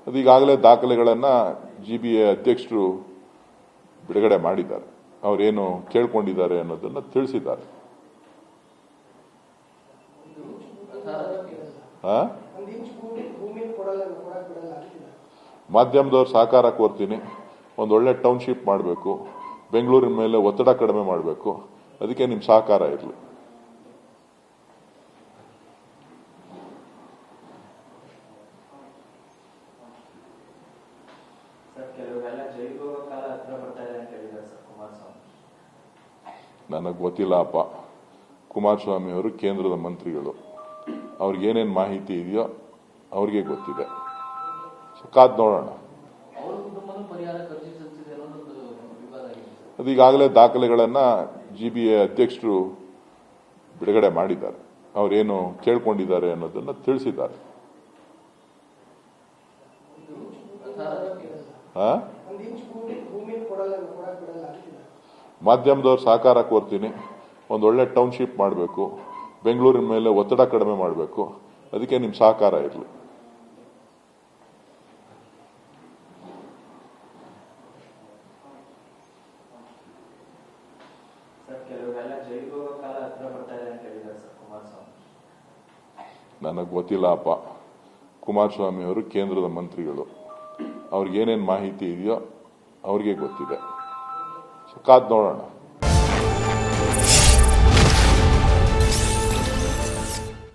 ಅದು ಈಗಾಗಲೇ ದಾಖಲೆಗಳನ್ನು GBA ಅಧ್ಯಕ್ಷರು ಬಿಡುಗಡೆ ಮಾಡಿದ್ದಾರೆ. ಅವರೇನು ಕೇಳ್ಕೊಂಡಿದ್ದಾರೆ ಅನ್ನೋದನ್ನು ತಿಳಿಸಿದ್ದಾರೆ. ಮಾಧ್ಯಮದವ್ರ ಸಹಕಾರ ಕೋರ್ತೀನಿ. ಒಂದೊಳ್ಳೆ ಟೌನ್ಶಿಪ್ ಮಾಡಬೇಕು, ಬೆಂಗಳೂರಿನ ಮೇಲೆ ಒತ್ತಡ ಕಡಿಮೆ ಮಾಡಬೇಕು, ಅದಕ್ಕೆ ನಿಮ್ಮ ಸಹಕಾರ ಇರಲಿ. ನನಗೆ ಗೊತ್ತಿಲ್ಲಪ್ಪ. ಕುಮಾರಸ್ವಾಮಿ ಅವರು ಕೇಂದ್ರದ ಮಂತ್ರಿಗಳು, ಅವ್ರಿಗೇನೇನು ಮಾಹಿತಿ ಇದೆಯೋ ಅವ್ರಿಗೆ ಗೊತ್ತಿದೆ. ಕಾದ್ ನೋಡೋಣ. ಅದು ಈಗಾಗಲೇ ದಾಖಲೆಗಳನ್ನು GBA ಅಧ್ಯಕ್ಷರು ಬಿಡುಗಡೆ ಮಾಡಿದ್ದಾರೆ. ಅವರೇನು ಕೇಳ್ಕೊಂಡಿದ್ದಾರೆ ಅನ್ನೋದನ್ನು ತಿಳಿಸಿದ್ದಾರೆ. ಮಾಧ್ಯಮದವ್ರ ಸಹಕಾರ ಕೋರ್ತೀನಿ. ಒಂದೊಳ್ಳೆ ಟೌನ್ಶಿಪ್ ಮಾಡಬೇಕು, ಬೆಂಗಳೂರಿನ ಮೇಲೆ ಒತ್ತಡ ಕಡಿಮೆ ಮಾಡಬೇಕು, ಅದಕ್ಕೆ ನಿಮ್ಮ ಸಹಕಾರ ಇರಲಿ. ನನಗೆ ಗೊತ್ತಿಲ್ಲಪ್ಪ. ಕುಮಾರಸ್ವಾಮಿ ಅವರು ಕೇಂದ್ರದ ಮಂತ್ರಿಗಳು, ಅವ್ರಿಗೇನೇನು ಮಾಹಿತಿ ಇದೆಯೋ ಅವ್ರಿಗೆ ಗೊತ್ತಿದೆ. ಕಾದ್ ನೋಡೋಣ.